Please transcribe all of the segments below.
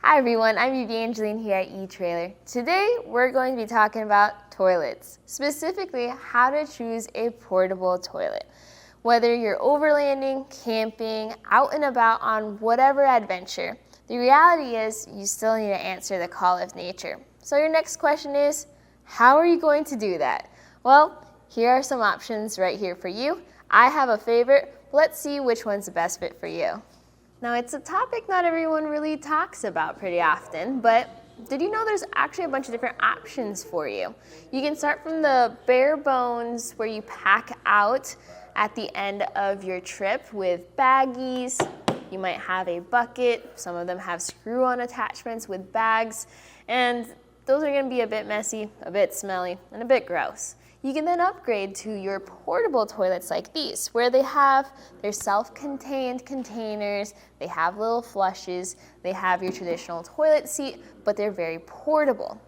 Hi everyone, I'm Evangeline here at etrailer. Today we're going to be talking about toilets, specifically how to choose a portable toilet. Whether you're overlanding, camping, out and about on whatever adventure, the reality is you still need to answer the call of nature. So your next question is, how are you going to do that? Well, here are some options right here for you. I have a favorite. Let's see which one's the best fit for you. Now, it's a topic not everyone really talks about pretty often, but did you know there's actually a bunch of different options for you? You can start from the bare bones where you pack out at the end of your trip with baggies. You might have a bucket. Some of them have screw-on attachments with bags, and those are going to be a bit messy, a bit smelly, and a bit gross. You can then upgrade to your portable toilets like these, where they have their self-contained containers, they have little flushes, they have your traditional toilet seat, but they're very portable.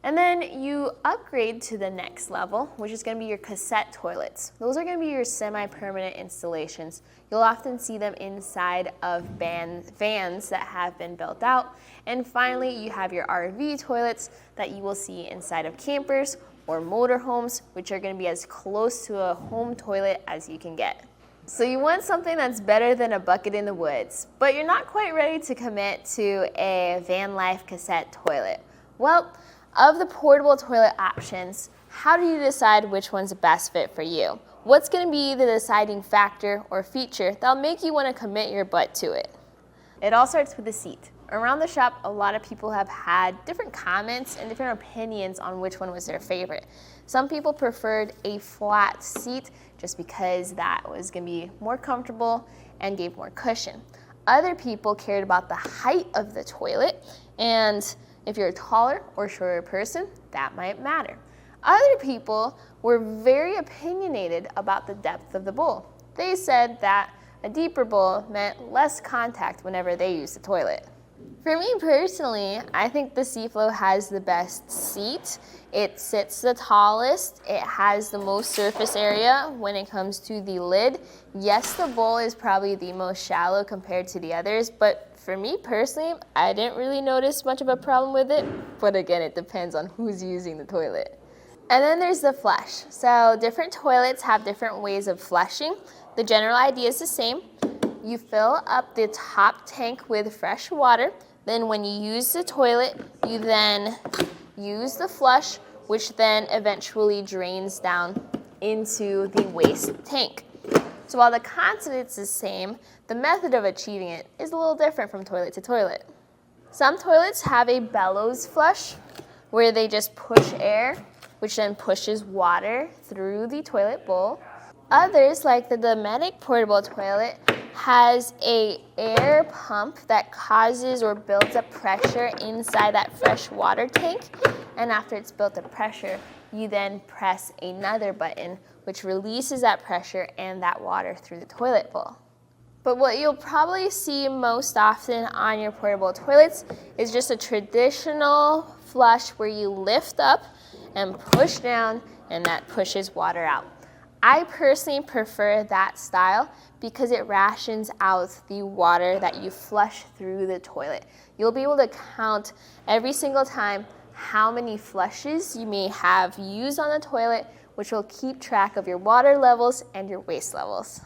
And then you upgrade to the next level, which is going to be your cassette toilets. Those are going to be your semi-permanent installations. You'll often see them inside of vans that have been built out. And finally, you have your RV toilets that you will see inside of campers or motorhomes, which are going to be as close to a home toilet as you can get. So you want something that's better than a bucket in the woods, but you're not quite ready to commit to a van life cassette toilet. Well, of the portable toilet options, how do you decide which one's the best fit for you? What's going to be the deciding factor or feature that'll make you want to commit your butt to it? It all starts with the seat. Around the shop, a lot of people have had different comments and different opinions on which one was their favorite. Some people preferred a flat seat just because that was going to be more comfortable and gave more cushion. Other people cared about the height of the toilet, and if you're a taller or shorter person, that might matter. Other people were very opinionated about the depth of the bowl. They said that a deeper bowl meant less contact whenever they used the toilet. For me personally, I think the Seaflo has the best seat. It sits the tallest. It has the most surface area when it comes to the lid. Yes, the bowl is probably the most shallow compared to the others, but for me personally, I didn't really notice much of a problem with it. But again, it depends on who's using the toilet. And then there's the flush. So different toilets have different ways of flushing. The general idea is the same. You fill up the top tank with fresh water. Then when you use the toilet, you then use the flush, which then eventually drains down into the waste tank. So while the concept is the same, the method of achieving it is a little different from toilet to toilet. Some toilets have a bellows flush, where they just push air, which then pushes water through the toilet bowl. Others, like the Dometic portable toilet, has an air pump that causes or builds up pressure inside that fresh water tank. And after it's built up pressure, you then press another button, which releases that pressure and that water through the toilet bowl. But what you'll probably see most often on your portable toilets is just a traditional flush where you lift up and push down, and that pushes water out. I personally prefer that style because it rations out the water that you flush through the toilet. You'll be able to count every single time how many flushes you may have used on the toilet, which will keep track of your water levels and your waste levels.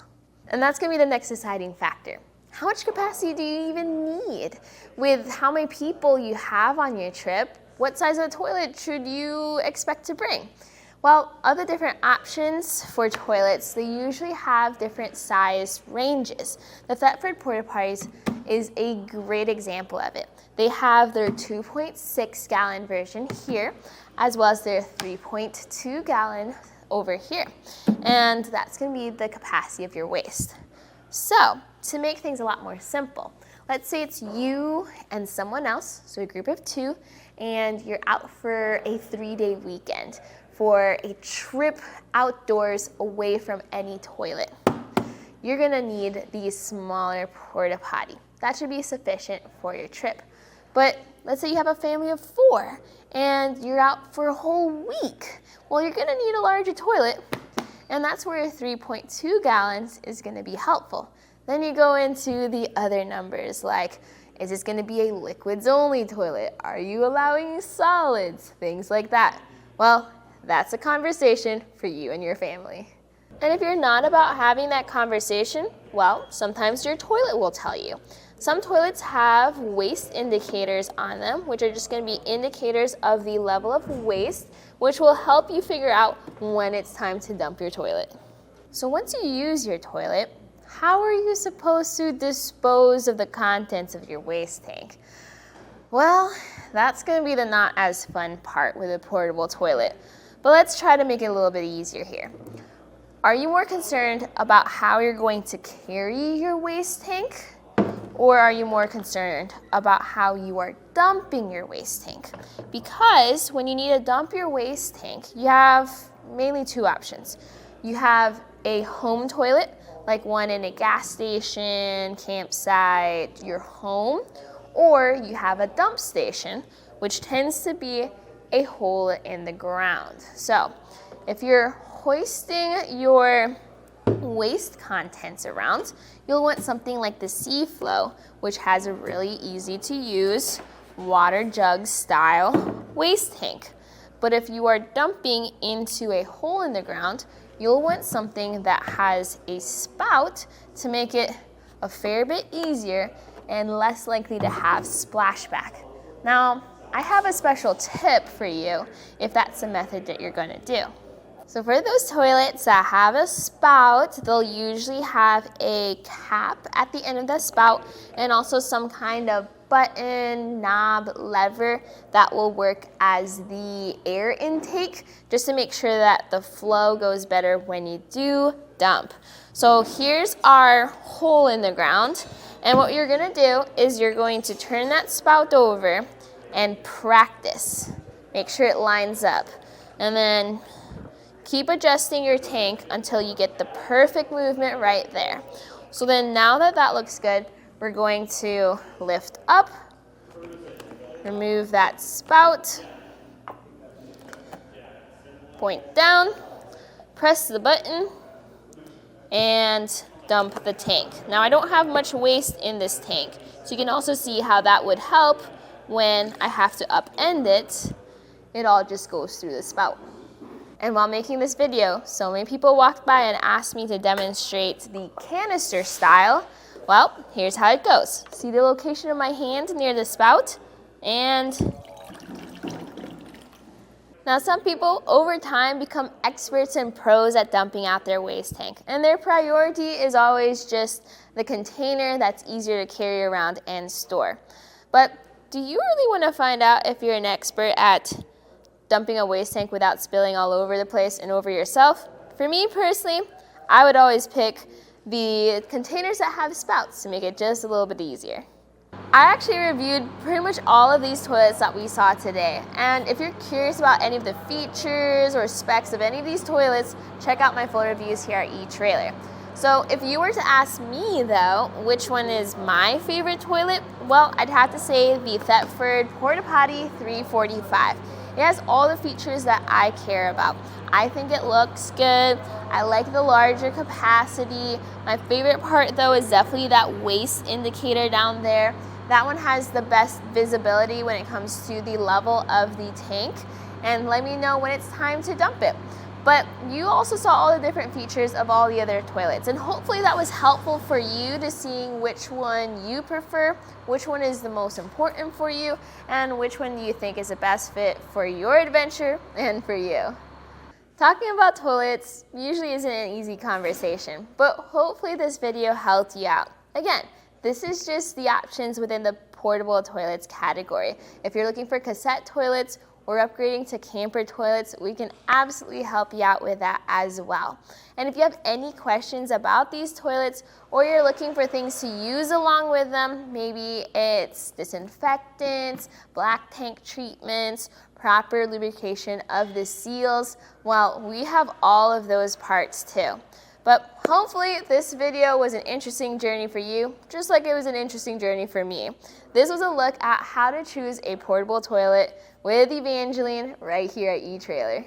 And that's going to be the next deciding factor. How much capacity do you even need? With how many people you have on your trip, what size of toilet should you expect to bring? Well, of the different options for toilets, they usually have different size ranges. The Thetford Porta Potties is a great example of it. They have their 2.6 gallon version here, as well as their 3.2 gallon over here. And that's going to be the capacity of your waste. So, to make things a lot more simple, let's say it's you and someone else, so a group of two, and you're out for a 3-day weekend for a trip outdoors away from any toilet. You're gonna need the smaller porta potty. That should be sufficient for your trip. But let's say you have a family of 4 and you're out for a whole week. Well, you're gonna need a larger toilet, and that's where 3.2 gallons is gonna be helpful. Then you go into the other numbers like Is this gonna be a liquids only toilet? Are you allowing solids? Things like that. Well, that's a conversation for you and your family. And if you're not about having that conversation, well, sometimes your toilet will tell you. Some toilets have waste indicators on them, which are just going to be indicators of the level of waste, which will help you figure out when it's time to dump your toilet. So once you use your toilet, how are you supposed to dispose of the contents of your waste tank? Well, that's going to be the not as fun part with a portable toilet. But let's try to make it a little bit easier here. Are you more concerned about how you're going to carry your waste tank? Or are you more concerned about how you are dumping your waste tank? Because when you need to dump your waste tank, you have mainly two options. You have a home toilet, like one in a gas station, campsite, your home, or you have a dump station, which tends to be a hole in the ground. So if you're hoisting your waste contents around, you'll want something like the Seaflo, which has a really easy to use water jug style waste tank. But if you are dumping into a hole in the ground, you'll want something that has a spout to make it a fair bit easier and less likely to have splashback. Now, I have a special tip for you if that's the method that you're going to do. So for those toilets that have a spout, they'll usually have a cap at the end of the spout and also some kind of button, knob, lever that will work as the air intake, just to make sure that the flow goes better when you do dump. So here's our hole in the ground, and what you're gonna do is you're going to turn that spout over and practice. Make sure it lines up, and then keep adjusting your tank until you get the perfect movement right there. So then now that that looks good, we're going to lift up, remove that spout, point down, press the button, and dump the tank. Now I don't have much waste in this tank, so you can also see how that would help when I have to upend it. It all just goes through the spout. And while making this video, so many people walked by and asked me to demonstrate the canister style. Well, here's how it goes. See the location of my hand near the spout? And now some people over time become experts and pros at dumping out their waste tank. And their priority is always just the container that's easier to carry around and store. But do you really want to find out if you're an expert at dumping a waste tank without spilling all over the place and over yourself? For me personally, I would always pick the containers that have spouts to make it just a little bit easier. I actually reviewed pretty much all of these toilets that we saw today, and if you're curious about any of the features or specs of any of these toilets, check out my full reviews here at etrailer. So if you were to ask me though, which one is my favorite toilet, well, I'd have to say the Thetford Porta Potty 345. It has all the features that I care about. I think it looks good. I like the larger capacity. My favorite part though is definitely that waste indicator down there. That one has the best visibility when it comes to the level of the tank, and let me know when it's time to dump it. But you also saw all the different features of all the other toilets, and hopefully that was helpful for you to seeing which one you prefer, which one is the most important for you, and which one you think is the best fit for your adventure and for you. Talking about toilets usually isn't an easy conversation, but hopefully this video helped you out. Again, this is just the options within the portable toilets category. If you're looking for cassette toilets or upgrading to camper toilets, we can absolutely help you out with that as well. And if you have any questions about these toilets, or you're looking for things to use along with them, maybe it's disinfectants, black tank treatments, proper lubrication of the seals, well, we have all of those parts too. But hopefully this video was an interesting journey for you, just like it was an interesting journey for me. This was a look at how to choose a portable toilet with Evangeline right here at etrailer.